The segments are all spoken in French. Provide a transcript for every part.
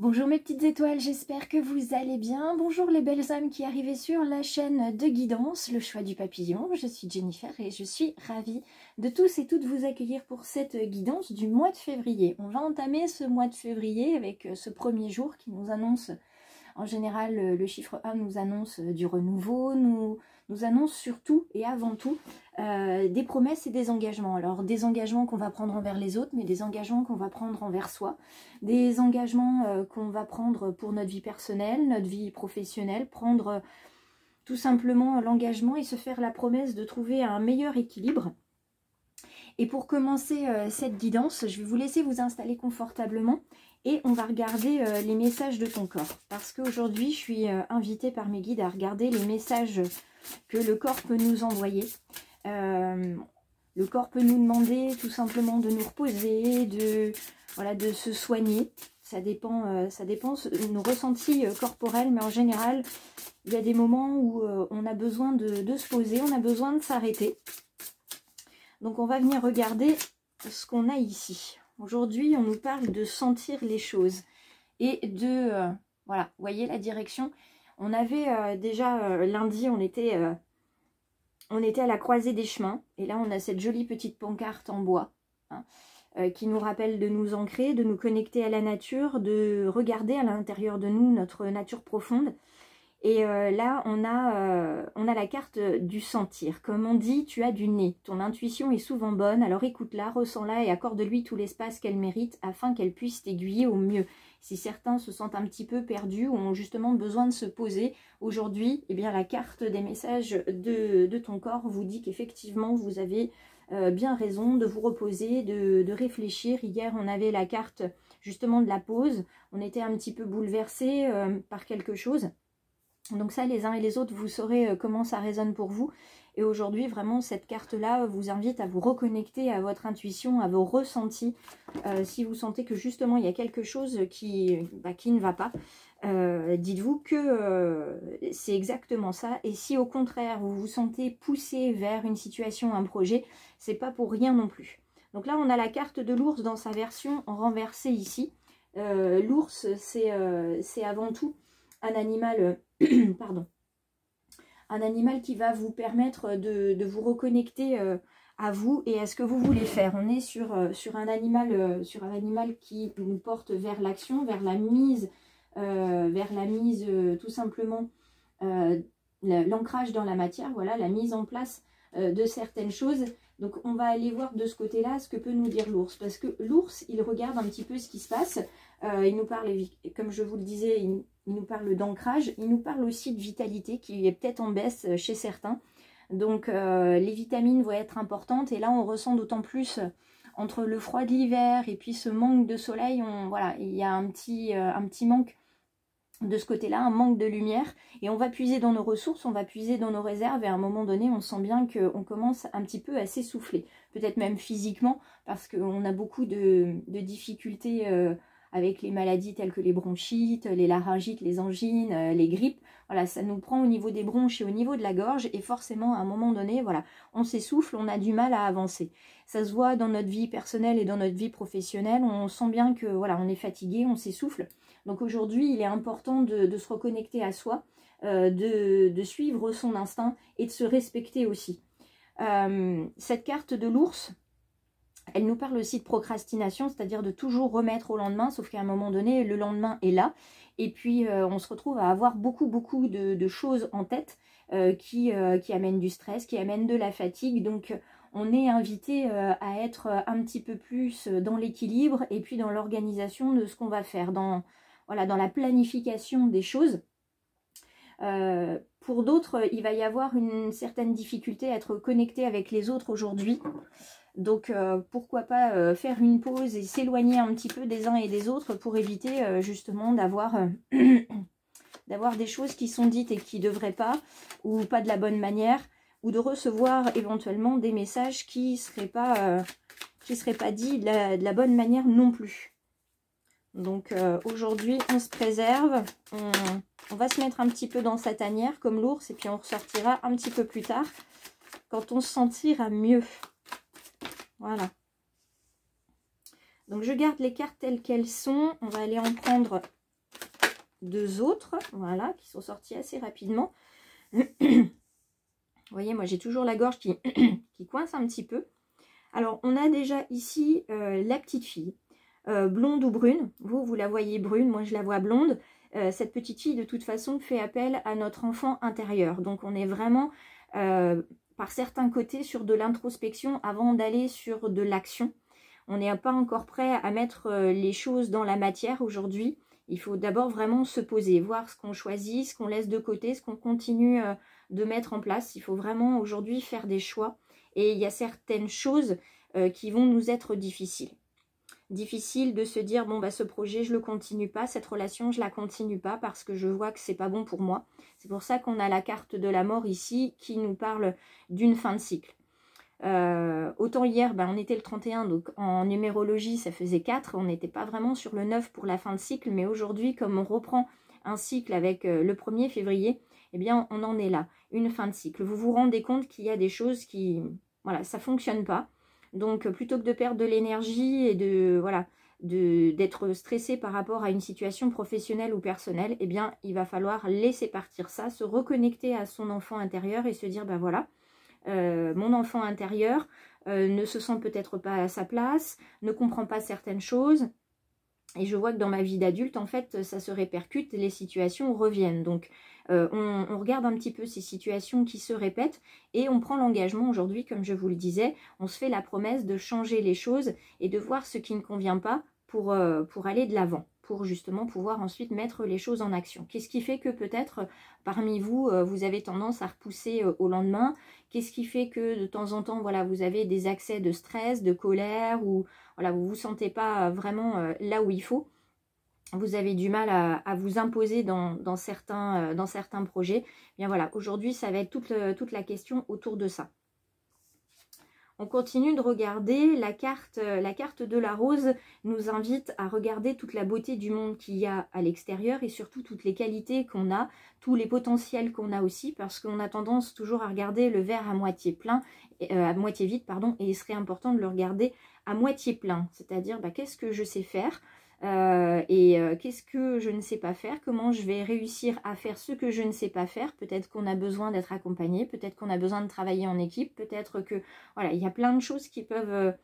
Bonjour mes petites étoiles, j'espère que vous allez bien. Bonjour les belles âmes qui arrivez sur la chaîne de guidance, le choix du papillon. Je suis Jennifer et je suis ravie de tous et toutes vous accueillir pour cette guidance du mois de février. On va entamer ce mois de février avec ce premier jour qui nous annonce, en général le chiffre 1 nous annonce du renouveau, nous annonce surtout et avant tout des promesses et des engagements. Alors des engagements qu'on va prendre envers les autres, mais des engagements qu'on va prendre envers soi, des engagements qu'on va prendre pour notre vie personnelle, notre vie professionnelle, prendre tout simplement l'engagement et se faire la promesse de trouver un meilleur équilibre. Et pour commencer cette guidance, je vais vous laisser vous installer confortablement et on va regarder les messages de ton corps. Parce qu'aujourd'hui, je suis invitée par mes guides à regarder les messages que le corps peut nous envoyer. Le corps peut nous demander tout simplement de nous reposer, de se soigner. Ça dépend de nos ressentis corporels, mais en général, il y a des moments où on a besoin de se poser, on a besoin de s'arrêter. Donc on va venir regarder ce qu'on a ici. Aujourd'hui, on nous parle de sentir les choses et de... voilà, vous voyez la direction. On avait déjà lundi, on était à la croisée des chemins. Et là, on a cette jolie petite pancarte en bois hein, qui nous rappelle de nous ancrer, de nous connecter à la nature, de regarder à l'intérieur de nous notre nature profonde. Et là, on a la carte du sentir. Comme on dit, tu as du nez. Ton intuition est souvent bonne, alors écoute-la, ressens-la et accorde-lui tout l'espace qu'elle mérite afin qu'elle puisse t'aiguiller au mieux. Si certains se sentent un petit peu perdus ou ont justement besoin de se poser, aujourd'hui, eh bien, la carte des messages de ton corps vous dit qu'effectivement, vous avez bien raison de vous reposer, de réfléchir. Hier, on avait la carte justement de la pause. On était un petit peu bouleversés par quelque chose. Donc ça, les uns et les autres, vous saurez comment ça résonne pour vous. Et aujourd'hui, vraiment, cette carte-là vous invite à vous reconnecter à votre intuition, à vos ressentis. Si vous sentez que justement, il y a quelque chose qui ne va pas, dites-vous que c'est exactement ça. Et si au contraire, vous vous sentez poussé vers une situation, un projet, c'est pas pour rien non plus. Donc là, on a la carte de l'ours dans sa version renversée ici. L'ours, c'est avant tout un animal... pardon, un animal qui va vous permettre de vous reconnecter à vous et à ce que vous voulez faire. On est sur un animal qui nous porte vers l'action, vers la mise tout simplement l'ancrage dans la matière, voilà, la mise en place de certaines choses. Donc on va aller voir de ce côté-là ce que peut nous dire l'ours, parce que l'ours, il regarde un petit peu ce qui se passe, il nous parle, comme je vous le disais, il nous parle d'ancrage, il nous parle aussi de vitalité qui est peut-être en baisse chez certains. Donc les vitamines vont être importantes et là on ressent d'autant plus entre le froid de l'hiver et puis ce manque de soleil, voilà, il y a un petit manque de ce côté-là, un manque de lumière, et on va puiser dans nos ressources, on va puiser dans nos réserves, et à un moment donné, on sent bien qu'on commence un petit peu à s'essouffler, peut-être même physiquement, parce qu'on a beaucoup de difficultés avec les maladies telles que les bronchites, les laryngites, les angines, les grippes. Voilà, ça nous prend au niveau des bronches et au niveau de la gorge, et forcément, à un moment donné, voilà, on s'essouffle, on a du mal à avancer. Ça se voit dans notre vie personnelle et dans notre vie professionnelle, on sent bien que voilà, on est fatigué, on s'essouffle. Donc aujourd'hui, il est important de se reconnecter à soi, de suivre son instinct et de se respecter aussi. Cette carte de l'ours, elle nous parle aussi de procrastination, c'est-à-dire de toujours remettre au lendemain, sauf qu'à un moment donné, le lendemain est là. Et puis, on se retrouve à avoir beaucoup de choses en tête qui amènent du stress, qui amènent de la fatigue. Donc, on est invité à être un petit peu plus dans l'équilibre et puis dans l'organisation de ce qu'on va faire, voilà, dans la planification des choses. Pour d'autres, il va y avoir une certaine difficulté à être connecté avec les autres aujourd'hui. Donc, pourquoi pas faire une pause et s'éloigner un petit peu des uns et des autres pour éviter justement d'avoir des choses qui sont dites et qui ne devraient pas, ou pas de la bonne manière, ou de recevoir éventuellement des messages qui ne seraient pas dits de la bonne manière non plus. Donc aujourd'hui, on se préserve, on va se mettre un petit peu dans sa tanière comme l'ours et puis on ressortira un petit peu plus tard quand on se sentira mieux. Voilà. Donc je garde les cartes telles qu'elles sont. On va aller en prendre 2 autres, voilà, qui sont sortis assez rapidement. Vous voyez, moi j'ai toujours la gorge qui, qui coince un petit peu. Alors, on a déjà ici la petite fille, blonde ou brune. Vous la voyez brune, moi je la vois blonde. Cette petite fille, de toute façon, fait appel à notre enfant intérieur. Donc, on est vraiment, par certains côtés, sur de l'introspection avant d'aller sur de l'action. On n'est pas encore prêt à mettre les choses dans la matière aujourd'hui. Il faut d'abord vraiment se poser, voir ce qu'on choisit, ce qu'on laisse de côté, ce qu'on continue de mettre en place. Il faut vraiment aujourd'hui faire des choix. Et il y a certaines choses qui vont nous être difficiles. Difficile de se dire, bon, bah, ce projet, je ne le continue pas, cette relation, je ne la continue pas parce que je vois que ce n'est pas bon pour moi. C'est pour ça qu'on a la carte de la mort ici qui nous parle d'une fin de cycle. Autant hier, ben, on était le 31, donc en numérologie, ça faisait 4. On n'était pas vraiment sur le 9 pour la fin de cycle, mais aujourd'hui, comme on reprend un cycle avec le 1er février, eh bien, on en est là, une fin de cycle. Vous vous rendez compte qu'il y a des choses qui, voilà, ça ne fonctionne pas. Donc, plutôt que de perdre de l'énergie et de, voilà, d'être stressé par rapport à une situation professionnelle ou personnelle, eh bien, il va falloir laisser partir ça, se reconnecter à son enfant intérieur et se dire, ben voilà, mon enfant intérieur ne se sent peut-être pas à sa place, ne comprend pas certaines choses. Et je vois que dans ma vie d'adulte, en fait, ça se répercute, les situations reviennent. Donc, on regarde un petit peu ces situations qui se répètent et on prend l'engagement aujourd'hui, comme je vous le disais, on se fait la promesse de changer les choses et de voir ce qui ne convient pas pour aller de l'avant, pour justement pouvoir ensuite mettre les choses en action. Qu'est-ce qui fait que peut-être parmi vous, vous avez tendance à repousser au lendemain? Qu'est-ce qui fait que de temps en temps, voilà, vous avez des accès de stress, de colère, ou voilà, vous ne vous sentez pas vraiment là où il faut? Vous avez du mal à vous imposer dans certains projets. Bien voilà, aujourd'hui, ça va être toute la question autour de ça. On continue de regarder la carte de la rose nous invite à regarder toute la beauté du monde qu'il y a à l'extérieur et surtout toutes les qualités qu'on a, tous les potentiels qu'on a aussi, parce qu'on a tendance toujours à regarder le verre à moitié plein, à moitié vide, pardon, et il serait important de le regarder à moitié plein, c'est-à-dire bah, qu'est-ce que je sais faire qu'est-ce que je ne sais pas faire, comment je vais réussir à faire ce que je ne sais pas faire. Peut-être qu'on a besoin d'être accompagné, peut-être qu'on a besoin de travailler en équipe, peut-être que voilà, il y a plein de choses qui peuvent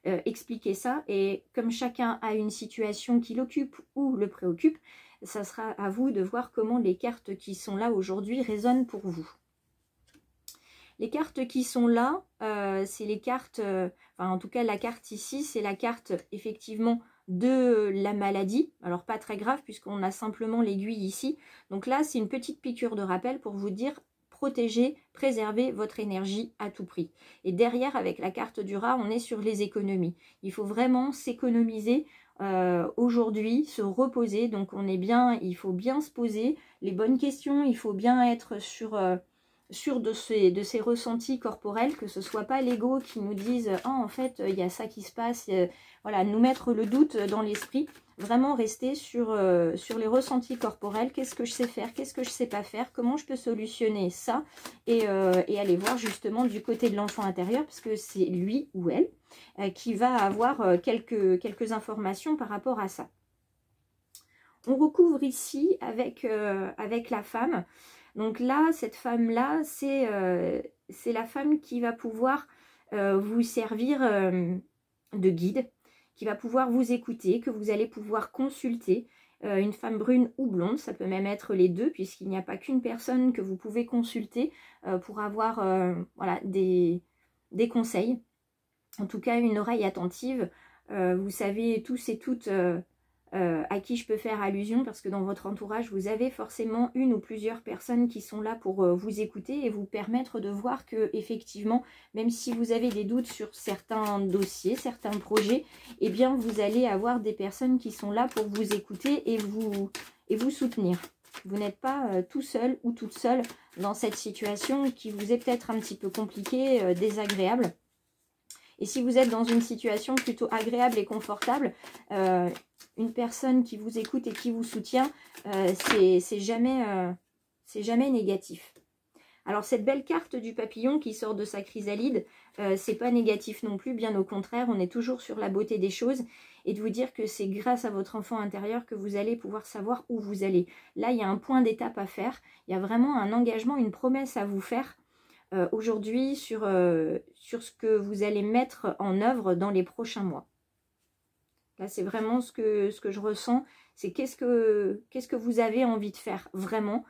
expliquer ça, et comme chacun a une situation qui l'occupe ou le préoccupe, ça sera à vous de voir comment les cartes qui sont là aujourd'hui résonnent pour vous. Les cartes qui sont là, c'est les cartes, enfin en tout cas la carte ici, c'est la carte effectivement de la maladie. Alors pas très grave puisqu'on a simplement l'aiguille ici. Donc là, c'est une petite piqûre de rappel pour vous dire protégez, préservez votre énergie à tout prix. Et derrière, avec la carte du rat, on est sur les économies. Il faut vraiment s'économiser aujourd'hui, se reposer. Donc on est bien, il faut bien se poser les bonnes questions, il faut bien être sûr de ces ressentis corporels, que ce soit pas l'ego qui nous dise « Ah, en fait, il y a ça qui se passe », voilà, nous mettre le doute dans l'esprit, vraiment rester sur les ressentis corporels, qu'est-ce que je sais faire, qu'est-ce que je sais pas faire, comment je peux solutionner ça, et aller voir justement du côté de l'enfant intérieur, parce que c'est lui ou elle qui va avoir quelques informations par rapport à ça. On recouvre ici avec la femme. Donc là, cette femme-là, c'est la femme qui va pouvoir vous servir de guide, qui va pouvoir vous écouter, que vous allez pouvoir consulter. Une femme brune ou blonde, ça peut même être les deux, puisqu'il n'y a pas qu'une personne que vous pouvez consulter pour avoir voilà, des conseils. En tout cas, une oreille attentive. Vous savez tous et toutes à qui je peux faire allusion, parce que dans votre entourage, vous avez forcément une ou plusieurs personnes qui sont là pour vous écouter et vous permettre de voir que effectivement, même si vous avez des doutes sur certains dossiers, certains projets, eh bien vous allez avoir des personnes qui sont là pour vous écouter et vous soutenir. Vous n'êtes pas tout seul ou toute seule dans cette situation qui vous est peut-être un petit peu compliquée, désagréable. Et si vous êtes dans une situation plutôt agréable et confortable, une personne qui vous écoute et qui vous soutient, c'est jamais négatif. Alors cette belle carte du papillon qui sort de sa chrysalide, c'est pas négatif non plus, bien au contraire, on est toujours sur la beauté des choses et de vous dire que c'est grâce à votre enfant intérieur que vous allez pouvoir savoir où vous allez. Là, il y a un point d'étape à faire, il y a vraiment un engagement, une promesse à vous faire aujourd'hui sur ce que vous allez mettre en œuvre dans les prochains mois. Là, c'est vraiment ce que je ressens, c'est qu'est-ce que vous avez envie de faire vraiment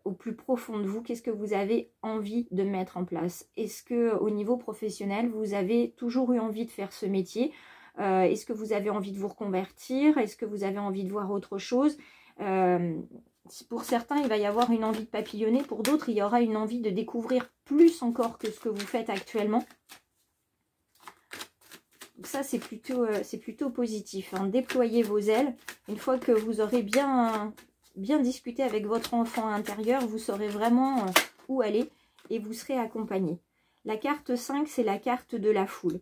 au plus profond de vous, qu'est-ce que vous avez envie de mettre en place. Est-ce que au niveau professionnel, vous avez toujours eu envie de faire ce métier? Est-ce que vous avez envie de vous reconvertir? Est-ce que vous avez envie de voir autre chose? Pour certains, il va y avoir une envie de papillonner. Pour d'autres, il y aura une envie de découvrir plus encore que ce que vous faites actuellement. Donc ça, c'est plutôt positif. Hein. Déployez vos ailes. Une fois que vous aurez bien discuté avec votre enfant intérieur, vous saurez vraiment où aller et vous serez accompagné. La carte 5, c'est la carte de la foule.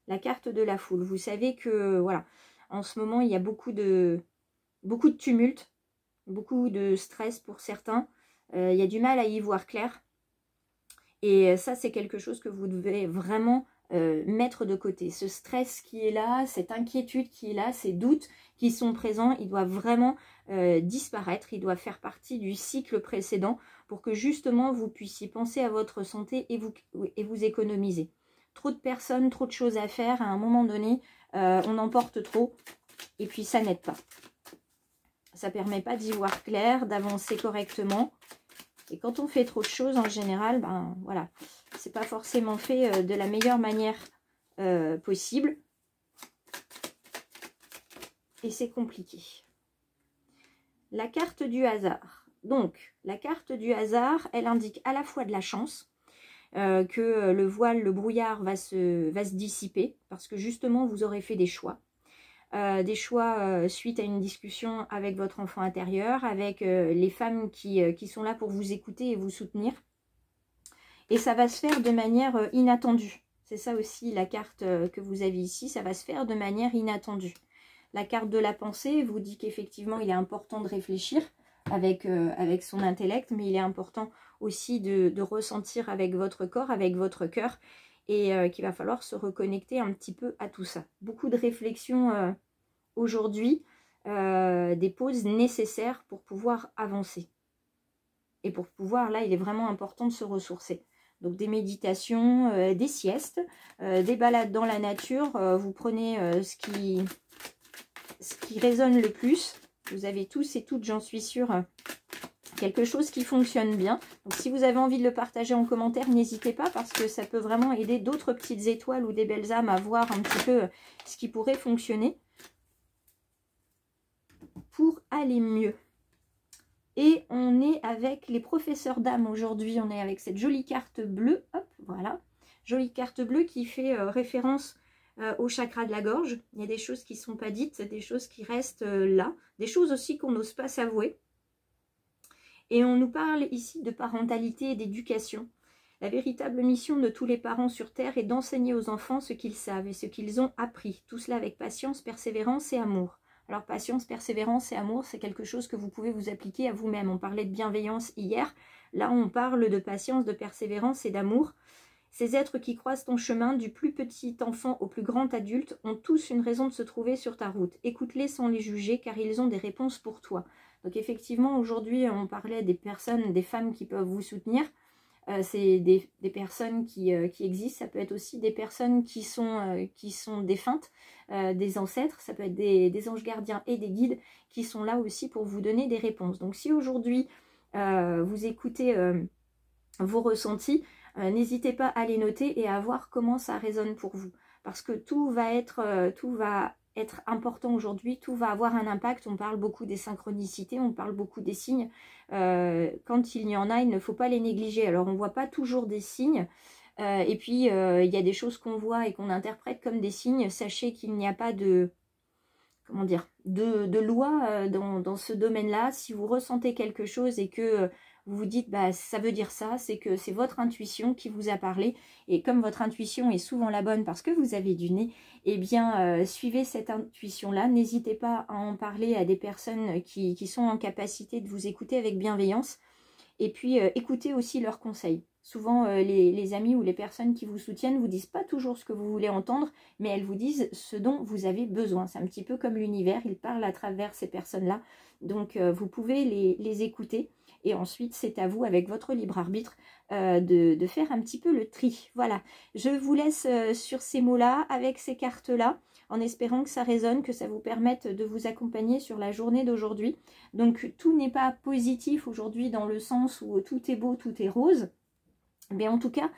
La carte de la foule. Vous savez que, voilà, en ce moment, il y a beaucoup de tumulte, beaucoup de stress pour certains. Il y a du mal à y voir clair. Et ça, c'est quelque chose que vous devez vraiment mettre de côté. Ce stress qui est là, cette inquiétude qui est là, ces doutes qui sont présents, ils doivent vraiment disparaître. Ils doivent faire partie du cycle précédent pour que justement vous puissiez penser à votre santé et vous économiser. Trop de personnes, trop de choses à faire, à un moment donné, on en porte trop et puis ça n'aide pas. Ça ne permet pas d'y voir clair, d'avancer correctement. Et quand on fait trop de choses, en général, ben voilà, c'est pas forcément fait de la meilleure manière possible. Et c'est compliqué. La carte du hasard. Donc, la carte du hasard, elle indique à la fois de la chance, que le voile, le brouillard va se dissiper, parce que justement, vous aurez fait des choix. Suite à une discussion avec votre enfant intérieur, avec les femmes qui sont là pour vous écouter et vous soutenir. Et ça va se faire de manière inattendue. C'est ça aussi la carte que vous avez ici, ça va se faire de manière inattendue. La carte de la pensée vous dit qu'effectivement il est important de réfléchir avec son intellect, mais il est important aussi de ressentir avec votre corps, avec votre cœur, et qu'il va falloir se reconnecter un petit peu à tout ça. Beaucoup de réflexions aujourd'hui, des pauses nécessaires pour pouvoir avancer. Et pour pouvoir, là, il est vraiment important de se ressourcer. Donc des méditations, des siestes, des balades dans la nature. Vous prenez ce qui résonne le plus. Vous avez tous et toutes, j'en suis sûre, quelque chose qui fonctionne bien. Donc si vous avez envie de le partager en commentaire, n'hésitez pas, parce que ça peut vraiment aider d'autres petites étoiles ou des belles âmes à voir un petit peu ce qui pourrait fonctionner pour aller mieux. Et on est avec les professeurs d'âme aujourd'hui. On est avec cette jolie carte bleue. Hop, voilà. Jolie carte bleue qui fait référence au chakra de la gorge. Il y a des choses qui ne sont pas dites, des choses qui restent là. Des choses aussi qu'on n'ose pas s'avouer. Et on nous parle ici de parentalité et d'éducation. La véritable mission de tous les parents sur Terre est d'enseigner aux enfants ce qu'ils savent et ce qu'ils ont appris. Tout cela avec patience, persévérance et amour. Alors patience, persévérance et amour, c'est quelque chose que vous pouvez vous appliquer à vous-même. On parlait de bienveillance hier, là on parle de patience, de persévérance et d'amour. Ces êtres qui croisent ton chemin, du plus petit enfant au plus grand adulte, ont tous une raison de se trouver sur ta route. Écoute-les sans les juger, car ils ont des réponses pour toi. Donc effectivement, aujourd'hui on parlait des personnes, des femmes qui peuvent vous soutenir. C'est des personnes qui existent, ça peut être aussi des personnes qui sont défuntes, des ancêtres, ça peut être des anges gardiens et des guides qui sont là aussi pour vous donner des réponses. Donc si aujourd'hui vous écoutez vos ressentis, n'hésitez pas à les noter et à voir comment ça résonne pour vous. Parce que tout va être important aujourd'hui, tout va avoir un impact. On parle beaucoup des synchronicités, on parle beaucoup des signes. Quand il y en a, il ne faut pas les négliger. Alors on ne voit pas toujours des signes, et puis il y a des choses qu'on voit et qu'on interprète comme des signes. Sachez qu'il n'y a pas de loi dans ce domaine-là. Si vous ressentez quelque chose et que vous vous dites bah ça veut dire ça, c'est que c'est votre intuition qui vous a parlé, et comme votre intuition est souvent la bonne parce que vous avez du nez, eh bien suivez cette intuition là. N'hésitez pas à en parler à des personnes qui sont en capacité de vous écouter avec bienveillance, Et puis, écoutez aussi leurs conseils. Souvent, les amis ou les personnes qui vous soutiennent vous disent pas toujours ce que vous voulez entendre, mais elles vous disent ce dont vous avez besoin. C'est un petit peu comme l'univers, il parle à travers ces personnes-là. Donc, vous pouvez les écouter. Et ensuite, c'est à vous, avec votre libre arbitre, de faire un petit peu le tri. Voilà, je vous laisse sur ces mots-là, avec ces cartes-là, en espérant que ça résonne, que ça vous permette de vous accompagner sur la journée d'aujourd'hui. Donc, tout n'est pas positif aujourd'hui dans le sens où tout est beau, tout est rose. Mais en tout cas,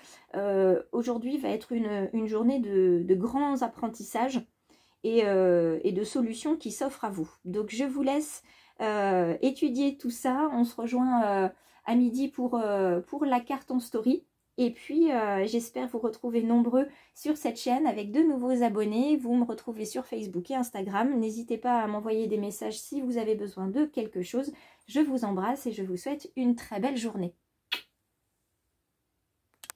aujourd'hui va être une journée de grands apprentissages et de solutions qui s'offrent à vous. Donc, je vous laisse étudier tout ça. On se rejoint à midi pour la carte en story. Et puis, j'espère vous retrouver nombreux sur cette chaîne avec de nouveaux abonnés. Vous me retrouvez sur Facebook et Instagram. N'hésitez pas à m'envoyer des messages si vous avez besoin de quelque chose. Je vous embrasse et je vous souhaite une très belle journée.